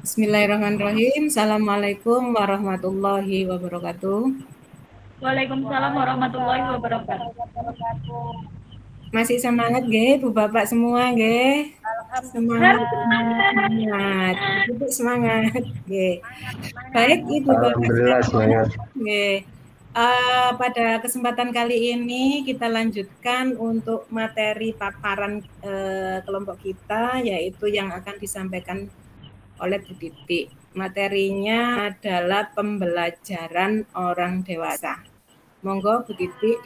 Bismillahirrahmanirrahim. Assalamualaikum warahmatullahi wabarakatuh. Waalaikumsalam warahmatullahi wabarakatuh. Masih semangat nggih Bu Bapak semua nggih? Semangat, semangat, Alhamdulillah. semangat. Ibu semangat nggih. Baik Ibu Bapak Alhamdulillah sekalian, semangat. nggih. Pada kesempatan kali ini kita lanjutkan untuk materi paparan kelompok kita, yaitu yang akan disampaikan oleh Bu Titik. Materinya adalah pembelajaran orang dewasa. Monggo Bu Titik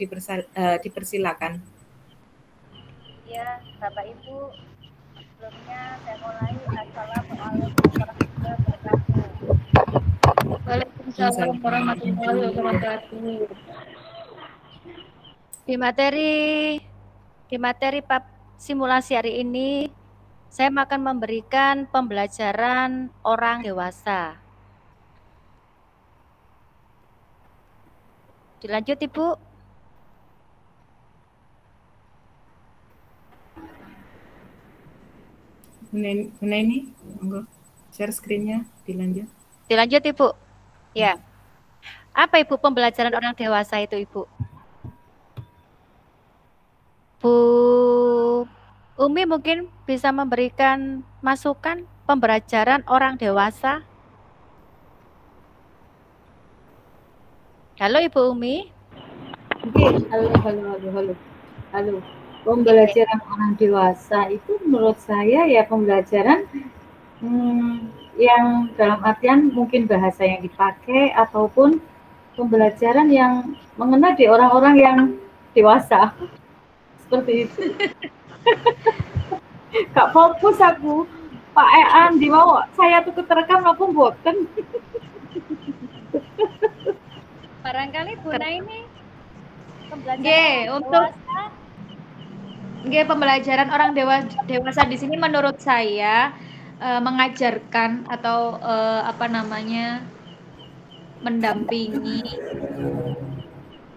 dipersilakan. Ya, Bapak Ibu, sebelumnya saya mulai. Assalamualaikum warahmatullahi wabarakatuh. Waalaikumsalam warahmatullahi wabarakatuh. Di materi simulasi hari ini, saya akan memberikan pembelajaran orang dewasa. Dilanjut, Ibu. Bu Neni, monggo share screen-nya, dilanjut. Dilanjut, Ibu. Ya. Apa Ibu pembelajaran orang dewasa itu, Ibu? Bu Umi mungkin bisa memberikan masukan pembelajaran orang dewasa. Halo Ibu Umi. Halo. Pembelajaran orang dewasa itu menurut saya ya pembelajaran yang dalam artian mungkin bahasa yang dipakai ataupun pembelajaran yang mengena di orang-orang yang dewasa. Seperti itu. Gak fokus aku. Pak Ean di mau saya tuh keterekam apa mboten. Barangkali Buna ini pembelajaran orang dewasa di sini menurut saya mengajarkan atau mendampingi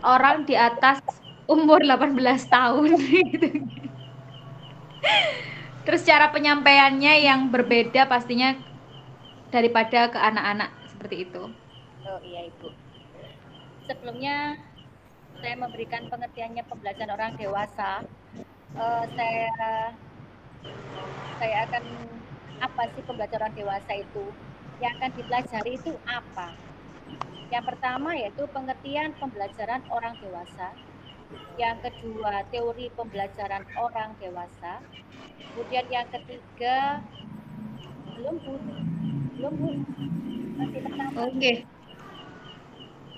orang di atas umur 18 tahun gitu. Terus cara penyampaiannya yang berbeda pastinya daripada ke anak-anak seperti itu. Oh iya Ibu. Sebelumnya saya memberikan pengertiannya pembelajaran orang dewasa. Saya akan apa sih pembelajaran dewasa itu? Yang akan dipelajari itu apa? Yang pertama yaitu pengertian pembelajaran orang dewasa. Yang kedua, teori pembelajaran orang dewasa. Kemudian yang ketiga, belum Bu. Masih pertama. Oke.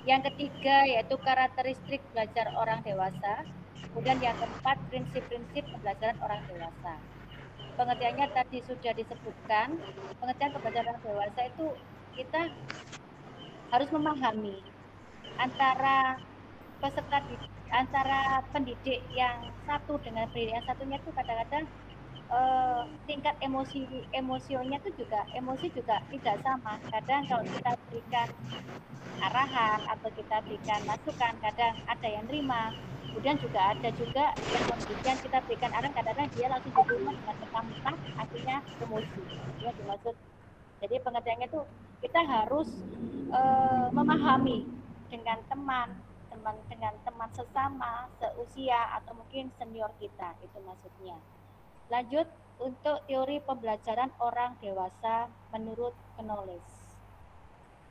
Yang ketiga yaitu karakteristik belajar orang dewasa. Kemudian yang keempat, prinsip-prinsip pembelajaran orang dewasa. Pengertiannya tadi sudah disebutkan. Pengertian pembelajaran orang dewasa itu kita harus memahami antara pendidik yang satu dengan pendidik yang satunya itu kadang-kadang tingkat emosionya itu juga tidak sama. Kadang kalau kita berikan arahan atau kita berikan masukan, kadang ada yang terima. Kemudian juga ada yang kemudian kita berikan arahan, kadang-kadang dia langsung diterima dengan mentah-mentah, akhirnya emosi. Ya dimaksud. Jadi pengertiannya itu kita harus memahami dengan teman sesama, seusia atau mungkin senior kita, itu maksudnya. Lanjut untuk teori pembelajaran orang dewasa menurut Knowles.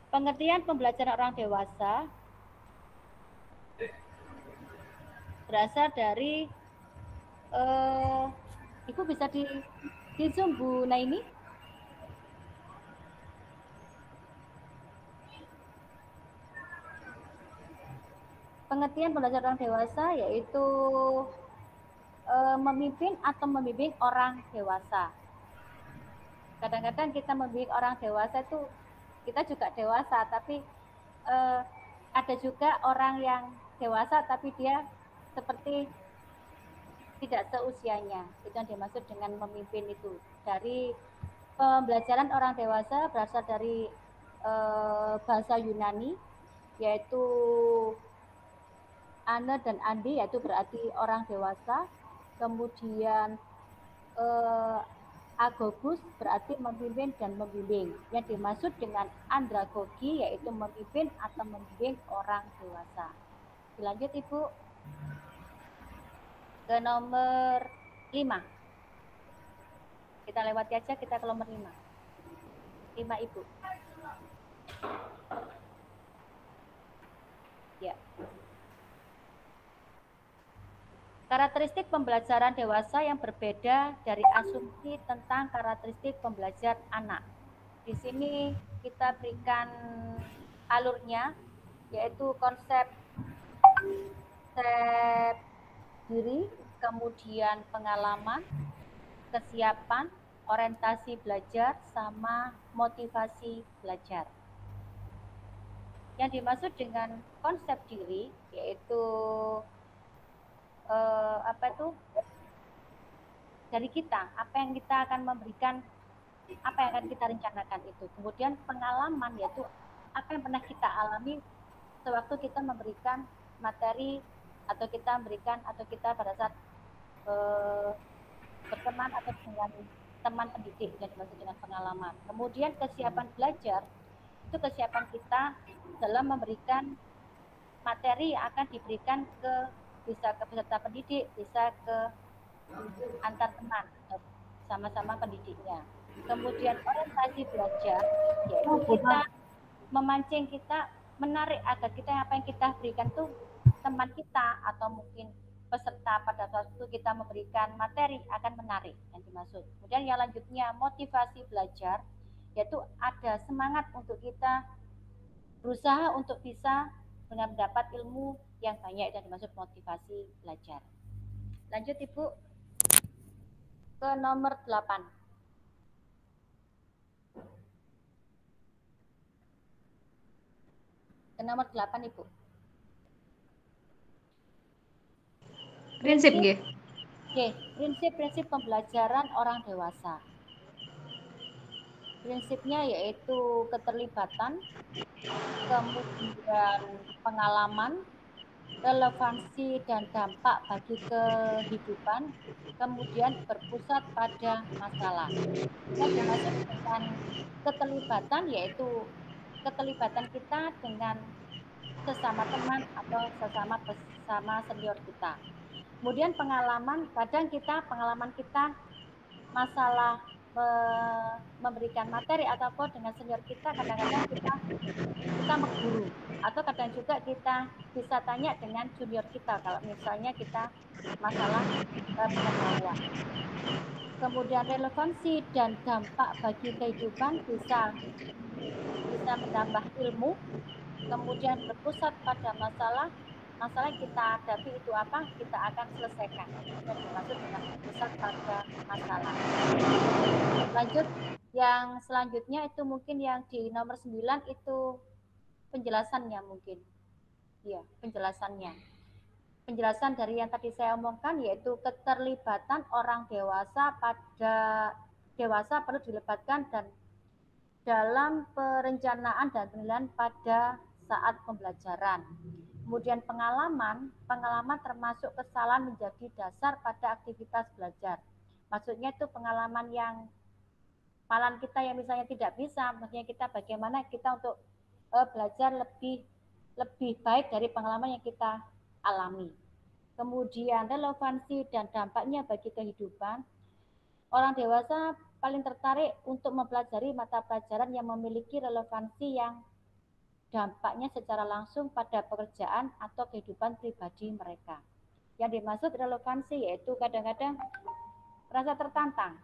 Pengertian pembelajaran orang dewasa berasal dari Ibu bisa di Zoom Bu Naini. Pengertian pembelajaran orang dewasa yaitu memimpin atau membimbing orang dewasa. Kadang-kadang kita membimbing orang dewasa itu kita juga dewasa, tapi ada juga orang yang dewasa tapi dia seperti tidak seusianya. Itu yang dimaksud dengan memimpin itu. Dari pembelajaran orang dewasa berasal dari bahasa Yunani, yaitu Ane dan Andi, yaitu berarti orang dewasa. Kemudian Agogus berarti memimpin dan membimbing. Yang dimaksud dengan andragogi yaitu memimpin atau membimbing orang dewasa. Dilanjut Ibu ke nomor 5. Kita lewati aja, kita ke nomor 5. 5 Ibu. Ya. Karakteristik pembelajaran dewasa yang berbeda dari asumsi tentang karakteristik pembelajar anak. Di sini kita berikan alurnya, yaitu konsep diri, kemudian pengalaman, kesiapan, orientasi belajar, sama motivasi belajar. Yang dimaksud dengan konsep diri yaitu dari kita, apa yang kita akan memberikan, apa yang akan kita rencanakan itu. Kemudian pengalaman yaitu apa yang pernah kita alami sewaktu kita memberikan materi atau kita memberikan atau kita pada saat berteman atau dengan teman pendidik yang dimaksud dengan pengalaman. Kemudian kesiapan belajar itu kesiapan kita dalam memberikan materi yang akan diberikan bisa ke peserta pendidik, bisa ke antar teman sama-sama pendidiknya. Kemudian orientasi belajar yaitu kita memancing, kita menarik agar kita apa yang kita berikan tuh teman kita atau mungkin peserta pada waktu kita memberikan materi akan menarik yang dimaksud. Kemudian yang lanjutnya motivasi belajar yaitu ada semangat untuk kita berusaha untuk bisa mendapat ilmu yang banyak dan dimaksud motivasi belajar. Lanjut Ibu ke nomor 8. Ke nomor 8 Ibu. Prinsip nggih. Oke, prinsip-prinsip pembelajaran orang dewasa. Prinsipnya yaitu keterlibatan, kemudian pengalaman, relevansi dan dampak bagi kehidupan, kemudian berpusat pada masalah. Yang dimaksud dengan keterlibatan yaitu keterlibatan kita dengan sesama teman atau sesama senior kita. Kemudian pengalaman, kadang pengalaman kita masalah memberikan materi ataupun dengan senior kita, kadang-kadang kita mengguru atau kadang juga kita bisa tanya dengan junior kita kalau misalnya kita masalah pengetahuan. Kemudian relevansi dan dampak bagi kehidupan bisa menambah ilmu, kemudian berpusat pada masalah yang kita hadapi itu apa, kita akan selesaikan. Yang dimaksud dengan berpusat pada masalah. Lanjut, yang selanjutnya itu mungkin yang di nomor 9 itu penjelasannya mungkin. Iya, penjelasannya. Penjelasan dari yang tadi saya omongkan yaitu keterlibatan orang dewasa perlu dilibatkan dan dalam perencanaan dan penilaian pada saat pembelajaran. Kemudian pengalaman termasuk kesalahan menjadi dasar pada aktivitas belajar. Maksudnya itu pengalaman yang malam kita yang misalnya tidak bisa, maksudnya kita bagaimana kita untuk belajar lebih baik dari pengalaman yang kita alami. Kemudian relevansi dan dampaknya bagi kehidupan. Orang dewasa paling tertarik untuk mempelajari mata pelajaran yang memiliki relevansi yang dampaknya secara langsung pada pekerjaan atau kehidupan pribadi mereka. Yang dimaksud relevansi yaitu kadang-kadang merasa tertantang.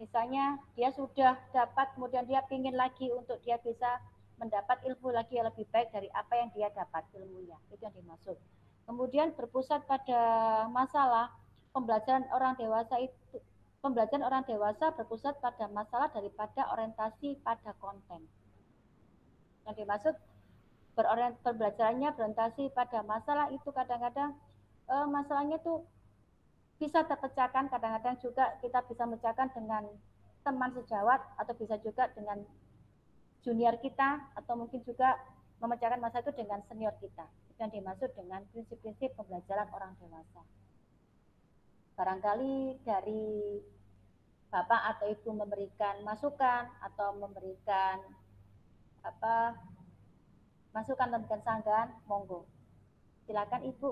Misalnya dia sudah dapat, kemudian dia ingin lagi untuk dia bisa mendapat ilmu lagi yang lebih baik dari apa yang dia dapat ilmunya. Itu yang dimaksud. Kemudian berpusat pada masalah, pembelajaran orang dewasa berpusat pada masalah daripada orientasi pada konten. Yang dimaksud pembelajarannya berorientasi pada masalah itu kadang-kadang masalahnya tuh bisa terpecahkan, kadang-kadang juga kita bisa memecahkan dengan teman sejawat atau bisa juga dengan junior kita atau mungkin juga memecahkan masalah itu dengan senior kita. Itu yang dimaksud dengan prinsip-prinsip pembelajaran orang dewasa. Barangkali dari Bapak atau Ibu memberikan masukan atau memberikan masukan dan sanggahan, monggo. Silakan Ibu.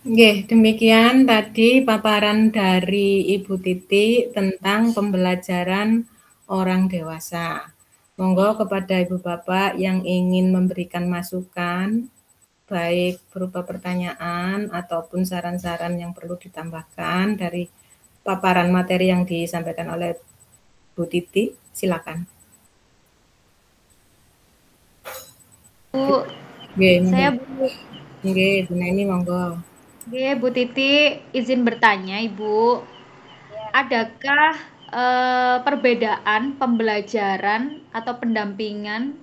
Oke, demikian tadi paparan dari Ibu Titi tentang pembelajaran orang dewasa. Monggo kepada Ibu Bapak yang ingin memberikan masukan, baik berupa pertanyaan ataupun saran-saran yang perlu ditambahkan dari paparan materi yang disampaikan oleh Bu Titi, silakan. Bu, saya Bu. Oke, Bu Neni, monggo. Oke, Bu Titi, izin bertanya, Ibu. Adakah perbedaan pembelajaran atau pendampingan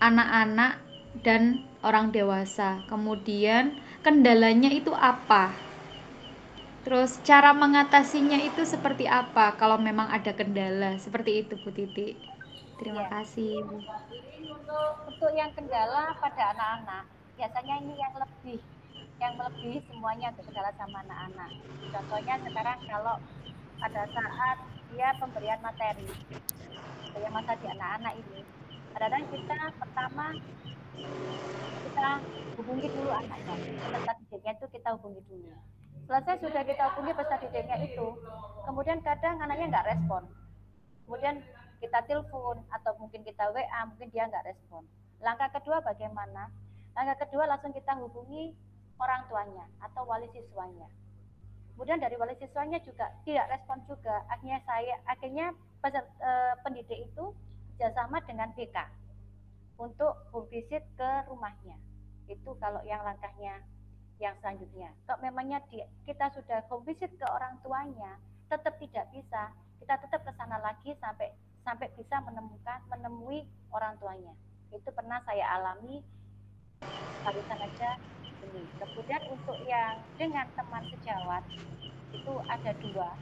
anak-anak dan orang dewasa? Kemudian kendalanya itu apa? Terus cara mengatasinya itu seperti apa kalau memang ada kendala? Seperti itu, Bu Titi. Terima kasih. Untuk yang kendala pada anak-anak, biasanya ini yang melebihi semuanya untuk kendala sama anak-anak. Contohnya sekarang kalau pada saat dia pemberian materi yang masa di anak-anak ini, kadang-kadang kita pertama kita hubungi dulu anaknya, peserta didiknya itu kita hubungi dulu. Selesai sudah kita hubungi peserta didiknya itu, kemudian kadang anaknya nggak respon, kemudian kita telepon atau mungkin kita WA, mungkin dia nggak respon. Langkah kedua bagaimana? Langkah kedua langsung kita hubungi orang tuanya atau wali siswanya. Kemudian dari wali siswanya juga tidak respon juga. Akhirnya pendidik itu bekerjasama dengan BK untuk home visit ke rumahnya. Itu kalau yang langkahnya yang selanjutnya. Kalau memangnya kita sudah home visit ke orang tuanya, tetap tidak bisa, kita tetap ke sana lagi sampai bisa menemui orang tuanya. Itu pernah saya alami barusan aja ini. Kemudian untuk yang dengan teman sejawat itu ada dua,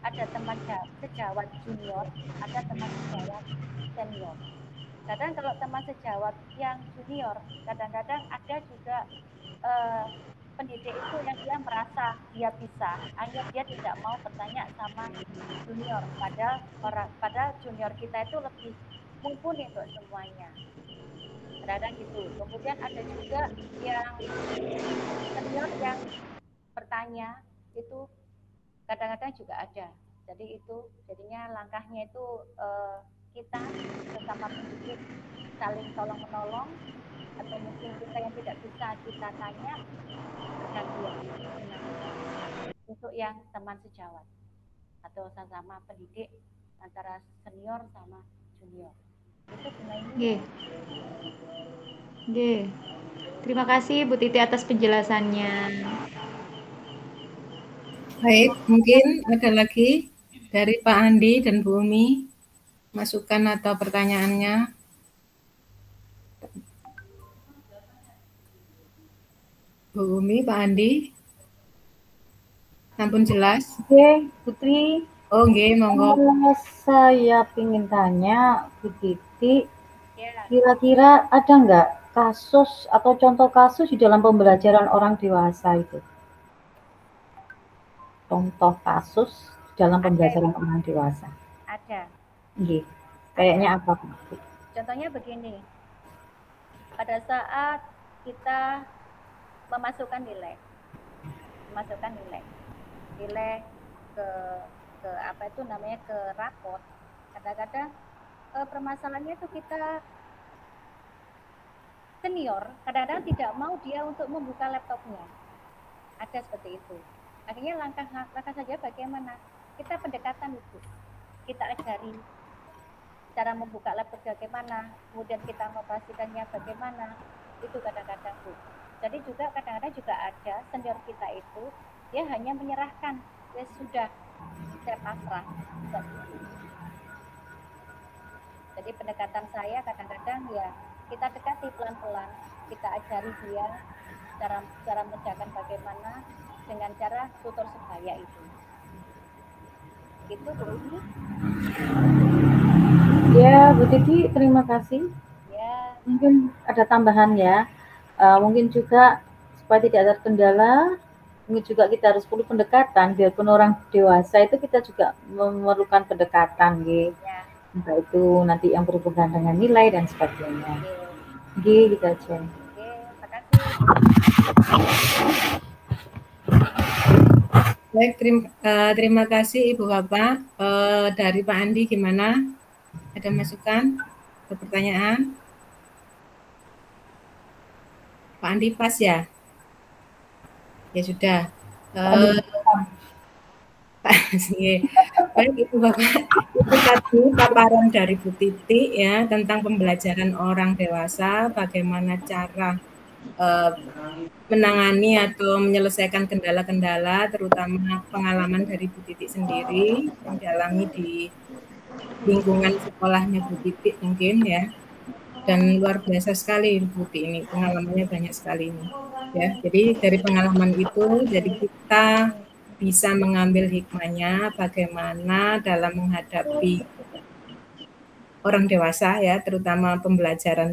ada teman sejawat junior, ada teman sejawat senior. Kadang kalau teman sejawat yang junior, kadang-kadang ada juga pendidik itu yang dia merasa dia bisa, hanya dia tidak mau bertanya sama junior, padahal junior kita itu lebih mumpuni untuk semuanya. Kadang-kadang gitu. Kemudian ada juga yang senior yang bertanya itu kadang-kadang juga ada. Jadi itu jadinya langkahnya itu kita bersama pendidik saling tolong menolong, atau mungkin kita yang tidak bisa kita tanya bergantian. Untuk yang teman sejawat atau sama pendidik antara senior sama junior. Itu Oke. Terima kasih Bu Titi atas penjelasannya. Baik, mungkin ada lagi dari Pak Andi dan Bu Umi masukan atau pertanyaannya. Bu Umi, Pak Andi, sampun jelas. Oke, Putri. Oh, nggih, monggo. Saya ingin tanya Bu Titi, kira-kira ada nggak kasus atau contoh kasus di dalam pembelajaran orang dewasa itu? Contoh kasus dalam pembelajaran orang dewasa. Ada. Nggih. Kayaknya apa, Bu? Contohnya begini. Pada saat kita memasukkan nilai ke apa itu namanya, ke rapot, kadang-kadang permasalahannya itu kita senior kadang-kadang tidak mau dia untuk membuka laptopnya, ada seperti itu. Akhirnya langkah saja bagaimana kita pendekatan itu, kita ajari cara membuka laptop bagaimana, kemudian kita mengoperasikannya bagaimana, itu kadang-kadang Bu. Jadi juga kadang-kadang juga ada senior kita itu dia hanya menyerahkan, ya sudah, saya pasrah. Jadi pendekatan saya kadang-kadang ya kita dekati pelan-pelan, kita ajari dia cara mengerjakan bagaimana dengan cara tutor sebaya itu. Itu Bu Umi. Ya, Bu Titi, terima kasih. Ya. Mungkin ada tambahan ya. Mungkin juga supaya tidak ada kendala, juga kita harus perlu pendekatan, biarpun orang dewasa itu kita juga memerlukan pendekatan gitu. Ya. Entah itu nanti yang berhubungan dengan nilai dan sebagainya. Gitu aja. Oke, makasih. Baik, terima kasih Ibu Bapak. Dari Pak Andi gimana? Ada masukan atau pertanyaan? Pak Andi pas ya? Ya sudah. Baik Ibu Bapak, itu tadi paparan dari Bu Titi ya tentang pembelajaran orang dewasa, bagaimana cara menangani atau menyelesaikan kendala-kendala, terutama pengalaman dari Bu Titi sendiri yang dialami di lingkungan sekolahnya Bu Titi mungkin ya. Dan luar biasa sekali Bu Titi ini, pengalamannya banyak sekali ini. Ya, jadi dari pengalaman itu, jadi kita bisa mengambil hikmahnya bagaimana dalam menghadapi orang dewasa ya, terutama pembelajaran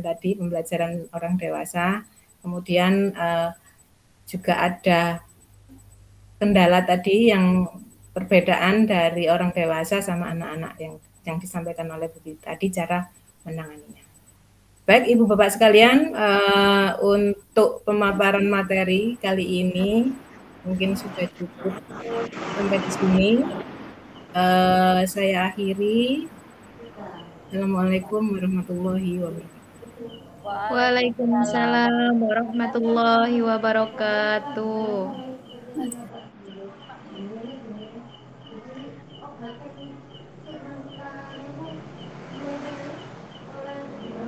orang dewasa. Kemudian juga ada kendala tadi yang perbedaan dari orang dewasa sama anak-anak yang disampaikan oleh Bu Titi tadi, cara menanganinya. Baik Ibu Bapak sekalian, untuk pemaparan materi kali ini mungkin sudah cukup sampai di sini. Saya akhiri. Assalamualaikum warahmatullahi wabarakatuh. Waalaikumsalam warahmatullahi wabarakatuh.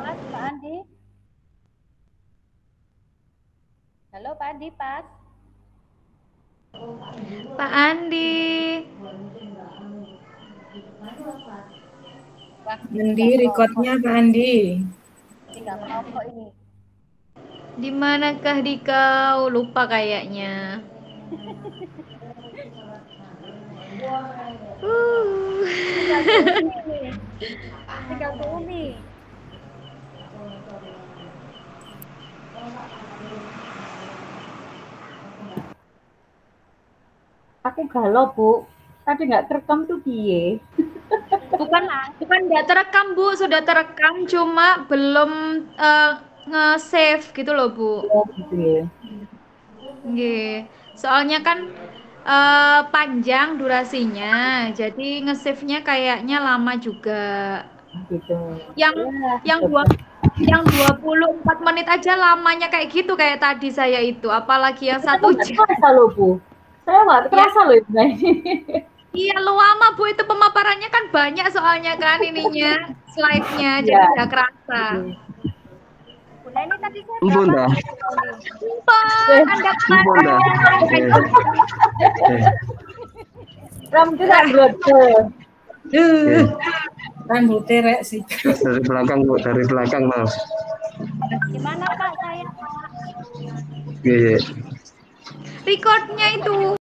Pas, Pak Andi. Halo Pak Andi, pas. Pak Andi. Andi, recordnya Pak Andi. Tidak mau kok ini. Di manakah kau? Lupa kayaknya. Tinggal ke Umi. Aku galau Bu, tadi nggak terekam tuh piye? Bukan nggak terekam Bu, sudah terekam cuma belum nge-save gitu loh Bu. Oh gitu ya. Nggih. Soalnya kan panjang durasinya, jadi nge-save-nya kayaknya lama juga. Gitu. Yang 24 menit aja lamanya kayak gitu kayak tadi saya itu, apalagi yang 1 jam. Terasa loh Bu, saya nggak terasa loh ini. Iya lama Bu, itu pemaparannya kan banyak soalnya kan ininya, slide-nya, jadi nggak kerasa. Bunda ini tadi saya Bunda. Anda Bunda. Rambutnya blonde. Rambutnya rek sih. Dari belakang Bu, dari belakang Mas. Gimana Pak saya Pak? Iya. Recordnya itu